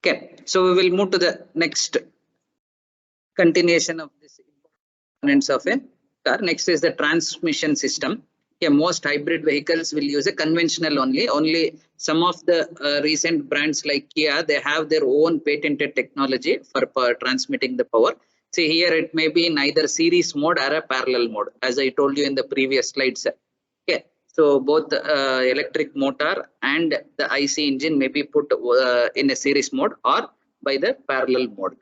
Okay, so we will move to the next continuation of this components of a car. Next is the transmission system. Yeah, most hybrid vehicles will use a conventional only. Only some of the recent brands like Kia, they have their own patented technology for transmitting the power. See here, it may be in either series mode or a parallel mode, as I told you in the previous slides. Okay, so both electric motor and the IC engine may be put in a series mode or by the parallel mode.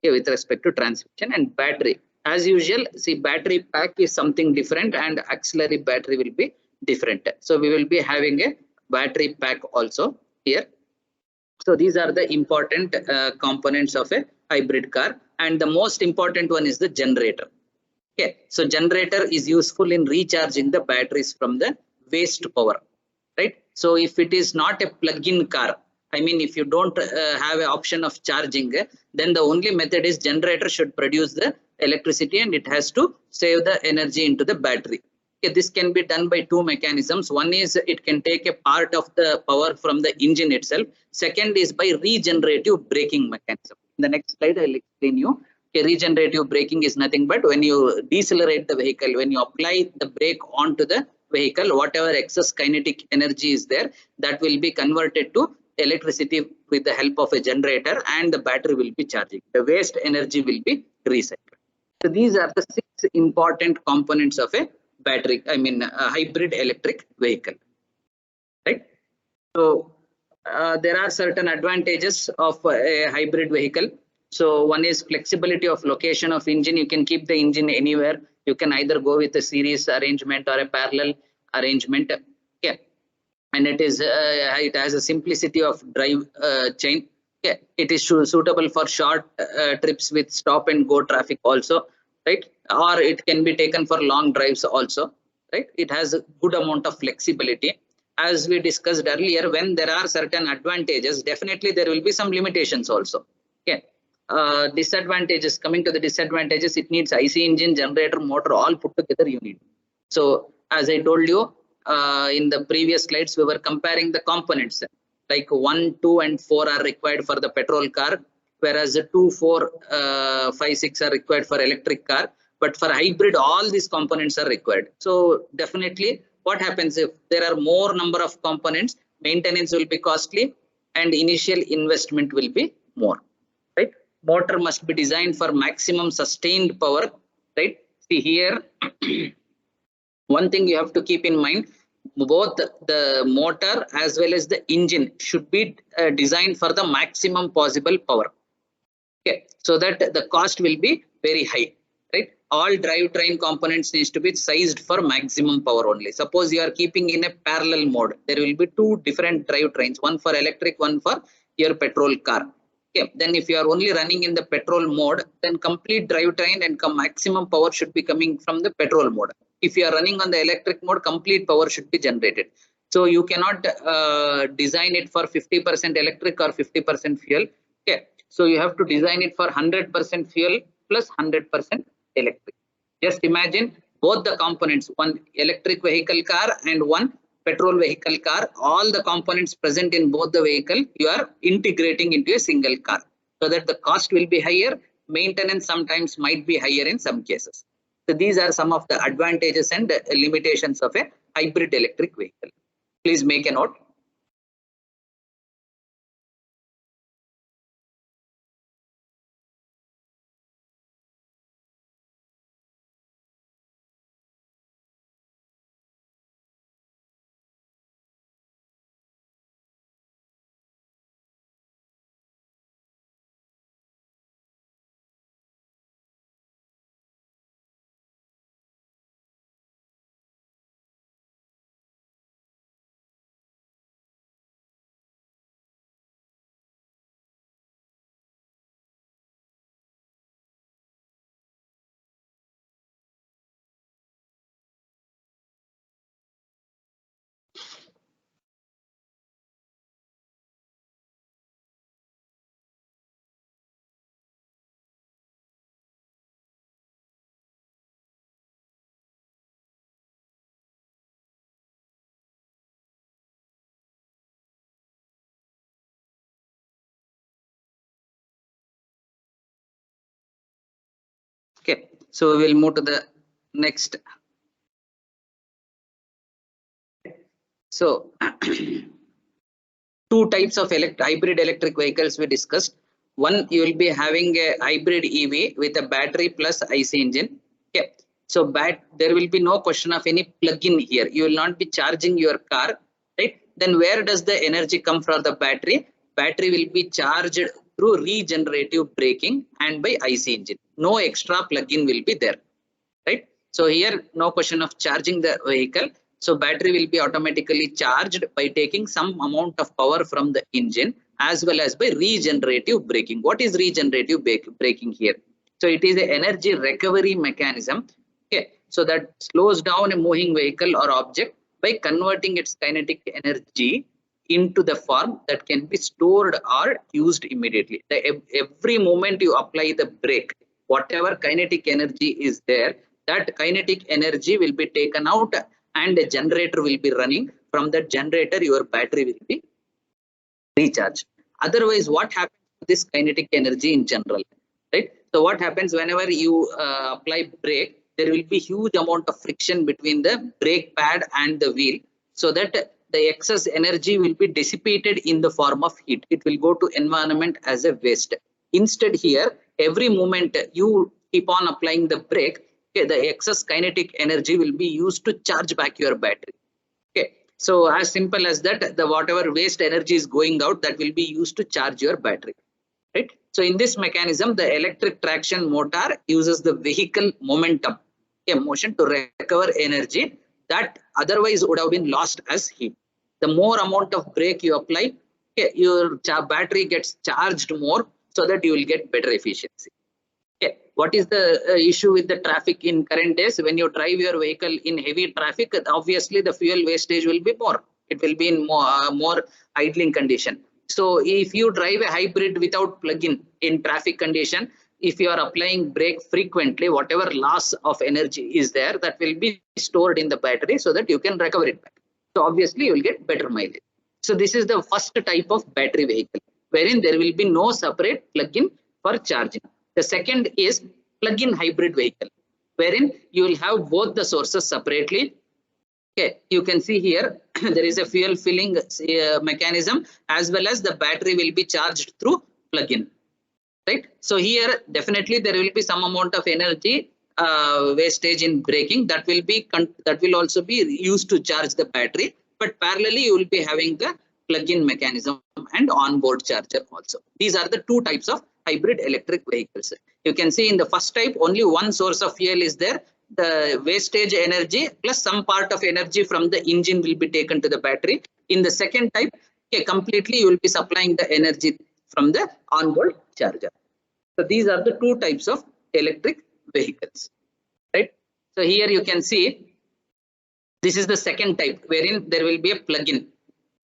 Okay, with respect to transmission and battery. As usual, see battery pack is something different and auxiliary battery will be different. So we will be having a battery pack also here. So these are the important components of a hybrid car, and the most important one is the generator. Okay, so generator is useful in recharging the batteries from the waste power, right? So if it is not a plug-in car, I mean, if you don't have an option of charging, then the only method is generator should produce the electricity and it has to save the energy into the battery. Okay, this can be done by two mechanisms. One is it can take a part of the power from the engine itself. Second is by regenerative braking mechanism. In the next slide, I'll explain you. Okay, regenerative braking is nothing but when you decelerate the vehicle, when you apply the brake onto the vehicle, whatever excess kinetic energy is there, that will be converted to electricity with the help of a generator, and the battery will be charging. The waste energy will be recycled. So these are the 6 important components of a battery, I mean a hybrid electric vehicle, right? So there are certain advantages of a hybrid vehicle. So one is flexibility of location of engine. You can keep the engine anywhere. You can either go with a series arrangement or a parallel arrangement. Okay, and it has a simplicity of drive chain. Okay, it is suitable for short trips with stop and go traffic also, right? Or it can be taken for long drives also, right? It has a good amount of flexibility. As we discussed earlier, when there are certain advantages, definitely there will be some limitations also. Okay, disadvantages, coming to the disadvantages, it needs IC engine, generator, motor, all put together you need. So as I told you in the previous slides, we were comparing the components. Like 1, 2 and 4 are required for the petrol car, whereas the 2, 4, 5, 6 are required for electric car. But for hybrid, all these components are required. So definitely what happens if there are more number of components, maintenance will be costly and initial investment will be more, right? Motor must be designed for maximum sustained power, right? See here, one thing you have to keep in mind, both the motor as well as the engine should be designed for the maximum possible power. Okay, so that the cost will be very high, right? All drivetrain components needs to be sized for maximum power only. Suppose you are keeping in a parallel mode, there will be two different drivetrains, one for electric, one for your petrol car. Okay, then if you are only running in the petrol mode, then complete drivetrain and maximum power should be coming from the petrol mode. If you are running on the electric mode, complete power should be generated. So you cannot design it for 50% electric or 50% fuel. Okay, so you have to design it for 100% fuel plus 100% electric. Just imagine both the components, one electric vehicle car and one petrol vehicle car, all the components present in both the vehicle, you are integrating into a single car. So that the cost will be higher, maintenance sometimes might be higher in some cases. So these are some of the advantages and limitations of a hybrid electric vehicle. Please make a note. So we will move to the next. So two types of hybrid electric vehicles we discussed. One, you will be having a hybrid EV with a battery plus IC engine. Okay. So there will be no question of any plug-in here. You will not be charging your car, right? Then where does the energy come from the battery? Battery will be charged through regenerative braking and by IC engine. No extra plug-in will be there, right? So here no question of charging the vehicle. So battery will be automatically charged by taking some amount of power from the engine as well as by regenerative braking. What is regenerative braking here? So it is an energy recovery mechanism. Okay, so that slows down a moving vehicle or object by converting its kinetic energy into the form that can be stored or used immediately. Every moment you apply the brake, whatever kinetic energy is there, that kinetic energy will be taken out and a generator will be running. From that generator, your battery will be recharged. Otherwise, what happens to this kinetic energy in general, right? So what happens whenever you apply brake, there will be huge amount of friction between the brake pad and the wheel, so that the excess energy will be dissipated in the form of heat. It will go to environment as a waste. Instead here, every moment you keep on applying the brake, okay, the excess kinetic energy will be used to charge back your battery. Okay, so as simple as that, the whatever waste energy is going out, that will be used to charge your battery, right? So in this mechanism, the electric traction motor uses the vehicle momentum, okay, motion to recover energy that otherwise would have been lost as heat. The more amount of brake you apply, okay, your battery gets charged more, so that you will get better efficiency. Okay. What is the issue with the traffic in current days? When you drive your vehicle in heavy traffic, obviously the fuel wastage will be more. It will be in more idling condition. So if you drive a hybrid without plug-in in traffic condition, if you are applying brake frequently, whatever loss of energy is there, that will be stored in the battery so that you can recover it back. So obviously you will get better mileage. So this is the first type of battery vehicle, wherein there will be no separate plug-in for charging. The second is plug-in hybrid vehicle, wherein you will have both the sources separately. Okay, you can see here there is a fuel filling mechanism, as well as the battery will be charged through plug-in, right? So here definitely there will be some amount of energy wastage in braking that will also be used to charge the battery, but parallelly you will be having the plug-in mechanism and onboard charger also. These are the two types of hybrid electric vehicles. You can see in the first type only one source of fuel is there, the wastage energy plus some part of energy from the engine will be taken to the battery. In the second type, okay, completely you will be supplying the energy from the onboard charger. So these are the two types of electric vehicles, right? So here you can see this is the second type, wherein there will be a plug-in,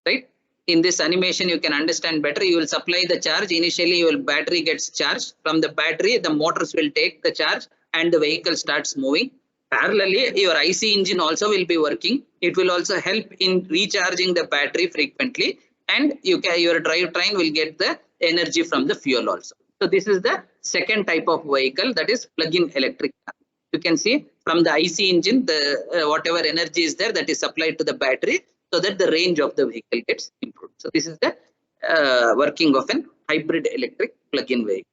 right? In this animation you can understand better. You will supply the charge. Initially your battery gets charged. From the battery the motors will take the charge and the vehicle starts moving. Parallelly your IC engine also will be working. It will also help in recharging the battery frequently, and your drivetrain will get the energy from the fuel also. So this is the second type of vehicle, that is plug-in electric car. You can see from the IC engine, the whatever energy is there, that is supplied to the battery, so that the range of the vehicle gets improved. So this is the working of an hybrid electric plug-in vehicle.